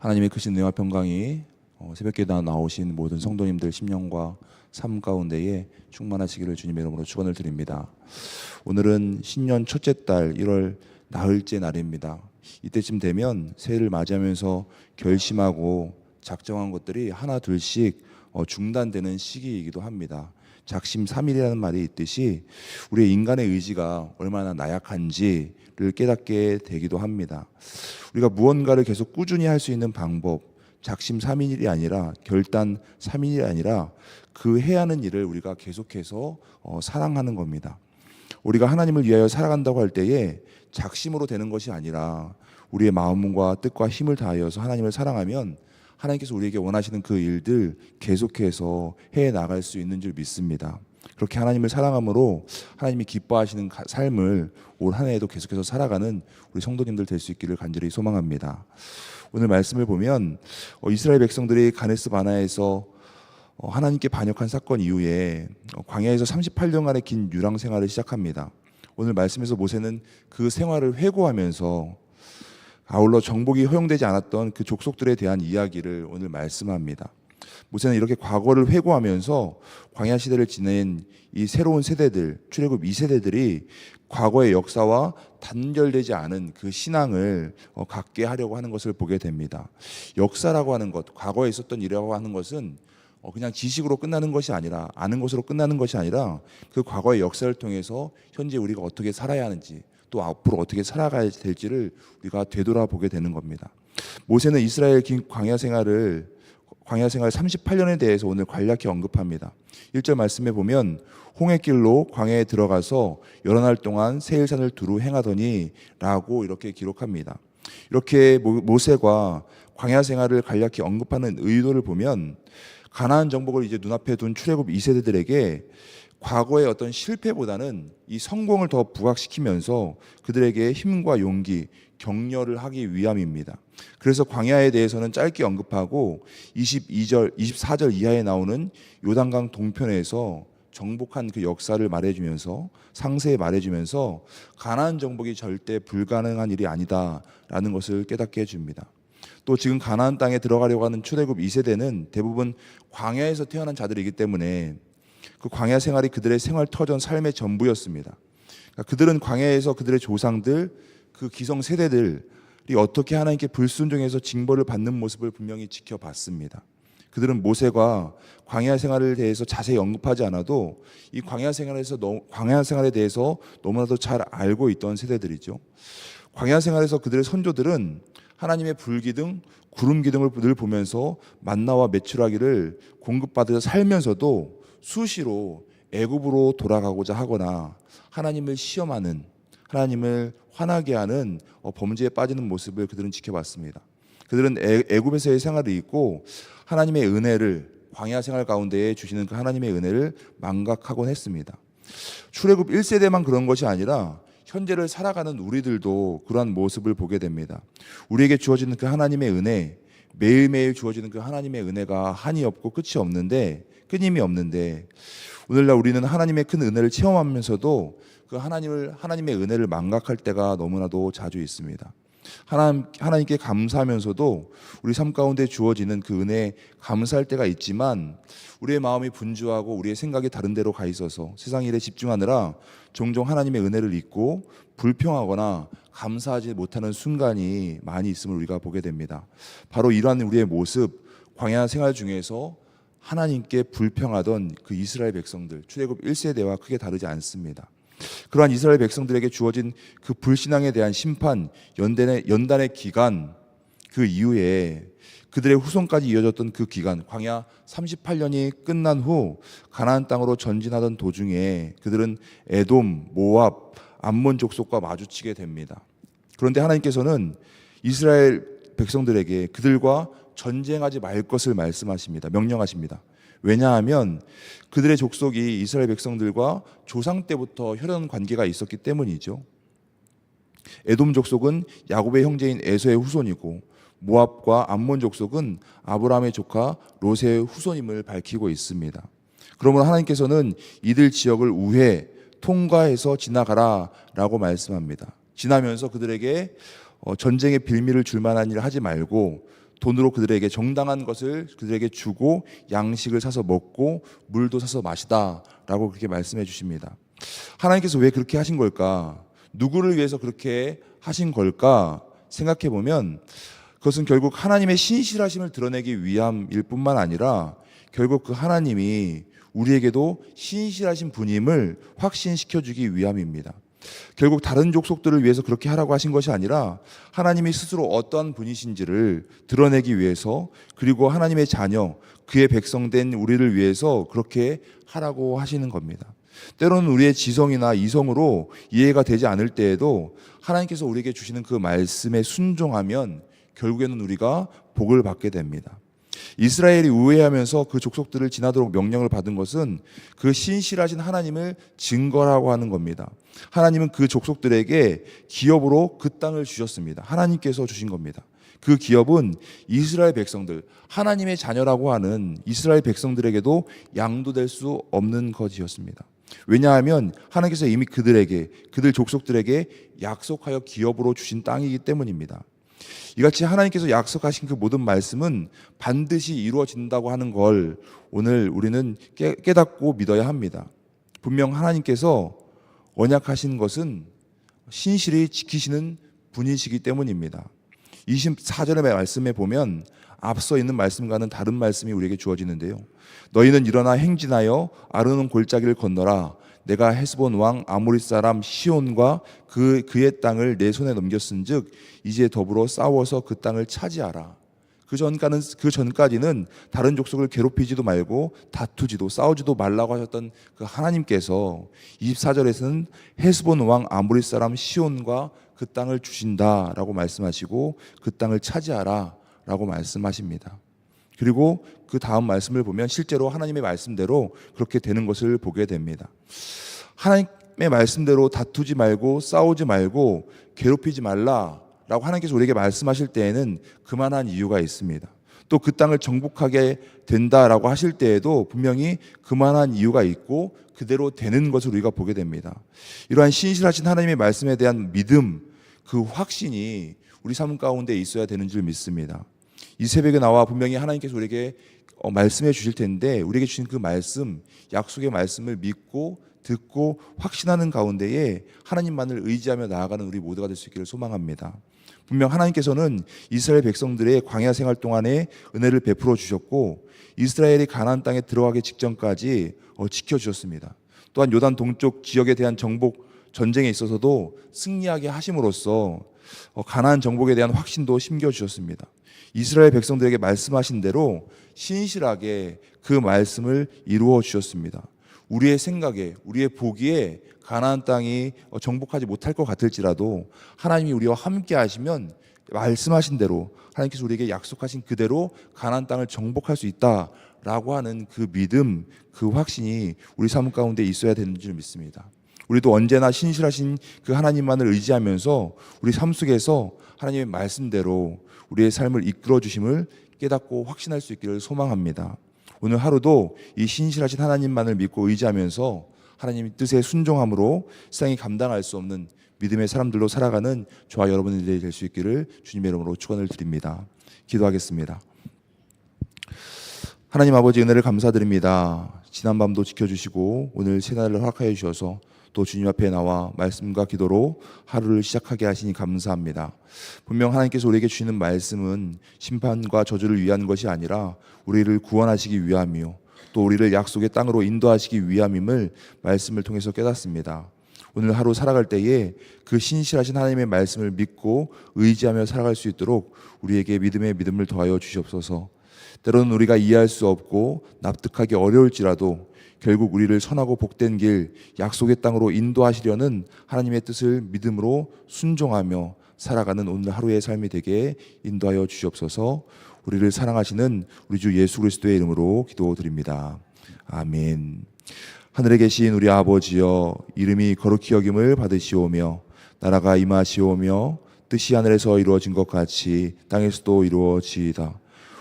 하나님의 크신 은혜와 평강이 새벽기도 나오신 모든 성도님들 심령과 삶 가운데에 충만하시기를 주님의 이름으로 축원을 드립니다. 오늘은 신년 첫째 달 1월 나흘째 날입니다. 이때쯤 되면 새해를 맞이하면서 결심하고 작정한 것들이 하나 둘씩 중단되는 시기이기도 합니다. 작심삼일이라는 말이 있듯이 우리의 인간의 의지가 얼마나 나약한지를 깨닫게 되기도 합니다. 우리가 무언가를 계속 꾸준히 할 수 있는 방법, 작심삼일이 아니라 결단 삼일이 아니라 그 해야 하는 일을 우리가 계속해서 사랑하는 겁니다. 우리가 하나님을 위하여 살아간다고 할 때에 작심으로 되는 것이 아니라 우리의 마음과 뜻과 힘을 다하여서 하나님을 사랑하면 하나님께서 우리에게 원하시는 그 일들 계속해서 해 나갈 수 있는 줄 믿습니다. 그렇게 하나님을 사랑함으로 하나님이 기뻐하시는 삶을 올 한 해에도 계속해서 살아가는 우리 성도님들 될 수 있기를 간절히 소망합니다. 오늘 말씀을 보면 이스라엘 백성들이 가데스 바네아에서 하나님께 반역한 사건 이후에 광야에서 38년간의 긴 유랑 생활을 시작합니다. 오늘 말씀에서 모세는 그 생활을 회고하면서 아울러 정복이 허용되지 않았던 그 족속들에 대한 이야기를 오늘 말씀합니다. 모세는 이렇게 과거를 회고하면서 광야 시대를 지낸 이 새로운 세대들, 출애굽 2세대들이 과거의 역사와 단결되지 않은 그 신앙을 갖게 하려고 하는 것을 보게 됩니다. 역사라고 하는 것, 과거에 있었던 일이라고 하는 것은 그냥 지식으로 끝나는 것이 아니라, 아는 것으로 끝나는 것이 아니라 그 과거의 역사를 통해서 현재 우리가 어떻게 살아야 하는지, 또 앞으로 어떻게 살아가야 될지를 우리가 되돌아보게 되는 겁니다. 모세는 이스라엘 긴 광야 생활 38년에 대해서 오늘 간략히 언급합니다. 1절 말씀에 보면 홍해길로 광야에 들어가서 여러 날 동안 세일산을 두루 행하더니 라고 이렇게 기록합니다. 이렇게 모세가 광야 생활을 간략히 언급하는 의도를 보면 가나안 정복을 이제 눈앞에 둔 출애굽 2세대들에게 과거의 어떤 실패보다는 이 성공을 더 부각시키면서 그들에게 힘과 용기, 격려를 하기 위함입니다. 그래서 광야에 대해서는 짧게 언급하고 22절, 24절 이하에 나오는 요단강 동편에서 정복한 그 역사를 말해주면서 상세히 말해주면서 가나안 정복이 절대 불가능한 일이 아니다라는 것을 깨닫게 해줍니다. 또 지금 가나안 땅에 들어가려고 하는 출애굽 2세대는 대부분 광야에서 태어난 자들이기 때문에 그 광야 생활이 그들의 생활 터전 삶의 전부였습니다. 그러니까 그들은 광야에서 그들의 조상들, 그 기성 세대들이 어떻게 하나님께 불순종해서 징벌을 받는 모습을 분명히 지켜봤습니다. 그들은 모세가 광야 생활에 대해서 자세히 언급하지 않아도 이 광야 생활에 대해서 너무나도 잘 알고 있던 세대들이죠. 광야 생활에서 그들의 선조들은 하나님의 불기둥, 구름 기둥을 늘 보면서 만나와 메추라기를 공급받으며 살면서도 수시로 애굽으로 돌아가고자 하거나 하나님을 시험하는, 하나님을 화나게 하는 범죄에 빠지는 모습을 그들은 지켜봤습니다. 그들은 애굽에서의 생활을 잊고 하나님의 은혜를, 광야 생활 가운데에 주시는 그 하나님의 은혜를 망각하곤 했습니다. 출애굽 1세대만 그런 것이 아니라 현재를 살아가는 우리들도 그러한 모습을 보게 됩니다. 우리에게 주어지는 그 하나님의 은혜, 매일매일 주어지는 그 하나님의 은혜가 한이 없고 끝이 없는데, 끊임이 없는데, 오늘날 우리는 하나님의 큰 은혜를 체험하면서도 그 하나님의 은혜를 망각할 때가 너무나도 자주 있습니다. 하나님께 감사하면서도 우리 삶 가운데 주어지는 그 은혜에 감사할 때가 있지만 우리의 마음이 분주하고 우리의 생각이 다른 데로 가 있어서 세상 일에 집중하느라 종종 하나님의 은혜를 잊고 불평하거나 감사하지 못하는 순간이 많이 있음을 우리가 보게 됩니다. 바로 이러한 우리의 모습, 광야 생활 중에서 하나님께 불평하던 그 이스라엘 백성들, 출애굽 1세대와 크게 다르지 않습니다. 그러한 이스라엘 백성들에게 주어진 그 불신앙에 대한 심판, 연단의 기간, 그 이후에 그들의 후손까지 이어졌던 그 기간, 광야 38년이 끝난 후 가나안 땅으로 전진하던 도중에 그들은 에돔, 모압, 암몬 족속과 마주치게 됩니다. 그런데 하나님께서는 이스라엘 백성들에게 그들과 전쟁하지 말 것을 말씀하십니다. 명령하십니다. 왜냐하면 그들의 족속이 이스라엘 백성들과 조상 때부터 혈연 관계가 있었기 때문이죠. 에돔 족속은 야곱의 형제인 에서의 후손이고 모압과 암몬 족속은 아브라함의 조카 롯의 후손임을 밝히고 있습니다. 그러므로 하나님께서는 이들 지역을 우회, 통과해서 지나가라 라고 말씀합니다. 지나면서 그들에게 전쟁의 빌미를 줄 만한 일을 하지 말고 돈으로 그들에게 정당한 것을 그들에게 주고 양식을 사서 먹고 물도 사서 마시다라고 그렇게 말씀해 주십니다. 하나님께서 왜 그렇게 하신 걸까? 누구를 위해서 그렇게 하신 걸까? 생각해 보면 그것은 결국 하나님의 신실하심을 드러내기 위함일 뿐만 아니라 결국 그 하나님이 우리에게도 신실하신 분임을 확신시켜 주기 위함입니다. 결국 다른 족속들을 위해서 그렇게 하라고 하신 것이 아니라 하나님이 스스로 어떠한 분이신지를 드러내기 위해서, 그리고 하나님의 자녀, 그의 백성된 우리를 위해서 그렇게 하라고 하시는 겁니다. 때로는 우리의 지성이나 이성으로 이해가 되지 않을 때에도 하나님께서 우리에게 주시는 그 말씀에 순종하면 결국에는 우리가 복을 받게 됩니다. 이스라엘이 우회하면서 그 족속들을 지나도록 명령을 받은 것은 그 신실하신 하나님을 증거라고 하는 겁니다. 하나님은 그 족속들에게 기업으로 그 땅을 주셨습니다. 하나님께서 주신 겁니다. 그 기업은 이스라엘 백성들, 하나님의 자녀라고 하는 이스라엘 백성들에게도 양도될 수 없는 것이었습니다. 왜냐하면 하나님께서 이미 그들에게, 그들 족속들에게 약속하여 기업으로 주신 땅이기 때문입니다. 이같이 하나님께서 약속하신 그 모든 말씀은 반드시 이루어진다고 하는 걸 오늘 우리는 깨닫고 믿어야 합니다. 분명 하나님께서 언약하신 것은 신실히 지키시는 분이시기 때문입니다. 24절의 말씀에 보면 앞서 있는 말씀과는 다른 말씀이 우리에게 주어지는데요. 너희는 일어나 행진하여 아르논 골짜기를 건너라. 내가 헤스본 왕 아모리 사람 시온과 그의 땅을 내 손에 넘겼은즉 이제 더불어 싸워서 그 땅을 차지하라. 그 전까지는 다른 족속을 괴롭히지도 말고 다투지도 싸우지도 말라고 하셨던 그 하나님께서 24절에서는 헤스본 왕 아모리 사람 시온과 그 땅을 주신다라고 말씀하시고 그 땅을 차지하라라고 말씀하십니다. 그리고 그 다음 말씀을 보면 실제로 하나님의 말씀대로 그렇게 되는 것을 보게 됩니다. 하나님의 말씀대로 다투지 말고 싸우지 말고 괴롭히지 말라라고 하나님께서 우리에게 말씀하실 때에는 그만한 이유가 있습니다. 또 그 땅을 정복하게 된다라고 하실 때에도 분명히 그만한 이유가 있고 그대로 되는 것을 우리가 보게 됩니다. 이러한 신실하신 하나님의 말씀에 대한 믿음, 그 확신이 우리 삶 가운데 있어야 되는 줄 믿습니다. 이 새벽에 나와 분명히 하나님께서 우리에게 말씀해 주실 텐데 우리에게 주신 그 말씀, 약속의 말씀을 믿고 듣고 확신하는 가운데에 하나님만을 의지하며 나아가는 우리 모두가 될 수 있기를 소망합니다. 분명 하나님께서는 이스라엘 백성들의 광야 생활 동안에 은혜를 베풀어 주셨고 이스라엘이 가나안 땅에 들어가기 직전까지 지켜주셨습니다. 또한 요단 동쪽 지역에 대한 정복 전쟁에 있어서도 승리하게 하심으로써 가나안 정복에 대한 확신도 심겨주셨습니다. 이스라엘 백성들에게 말씀하신 대로 신실하게 그 말씀을 이루어 주셨습니다. 우리의 생각에, 우리의 보기에 가나안 땅이 정복하지 못할 것 같을지라도 하나님이 우리와 함께 하시면 말씀하신 대로 하나님께서 우리에게 약속하신 그대로 가나안 땅을 정복할 수 있다라고 하는 그 믿음, 그 확신이 우리 삶 가운데 있어야 되는 줄 믿습니다. 우리도 언제나 신실하신 그 하나님만을 의지하면서 우리 삶 속에서 하나님의 말씀대로 우리의 삶을 이끌어 주심을 깨닫고 확신할 수 있기를 소망합니다. 오늘 하루도 이 신실하신 하나님만을 믿고 의지하면서 하나님의 뜻에 순종함으로 세상이 감당할 수 없는 믿음의 사람들로 살아가는 저와 여러분들이 될 수 있기를 주님의 이름으로 축원을 드립니다. 기도하겠습니다. 하나님 아버지 은혜를 감사드립니다. 지난밤도 지켜주시고 오늘 새날을 허락하여 주셔서 또 주님 앞에 나와 말씀과 기도로 하루를 시작하게 하시니 감사합니다. 분명 하나님께서 우리에게 주시는 말씀은 심판과 저주를 위한 것이 아니라 우리를 구원하시기 위함이요 또 우리를 약속의 땅으로 인도하시기 위함임을 말씀을 통해서 깨닫습니다. 오늘 하루 살아갈 때에 그 신실하신 하나님의 말씀을 믿고 의지하며 살아갈 수 있도록 우리에게 믿음의 믿음을 더하여 주시옵소서. 때로는 우리가 이해할 수 없고 납득하기 어려울지라도 결국 우리를 선하고 복된 길, 약속의 땅으로 인도하시려는 하나님의 뜻을 믿음으로 순종하며 살아가는 오늘 하루의 삶이 되게 인도하여 주시옵소서. 우리를 사랑하시는 우리 주 예수 그리스도의 이름으로 기도드립니다. 아멘. 하늘에 계신 우리 아버지여, 이름이 거룩히 여김을 받으시오며 나라가 임하시오며 뜻이 하늘에서 이루어진 것 같이 땅에서도 이루어지이다.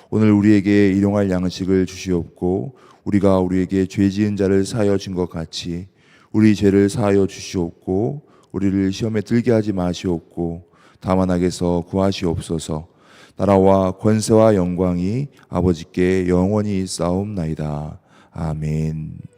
오늘 우리에게 일용할 양식을 주시옵고 우리가 우리에게 죄 지은 자를 사하여 준 것 같이 우리 죄를 사하여 주시옵고 우리를 시험에 들게 하지 마시옵고 다만 악에서 구하시옵소서. 나라와 권세와 영광이 아버지께 영원히 있사옵나이다. 아멘.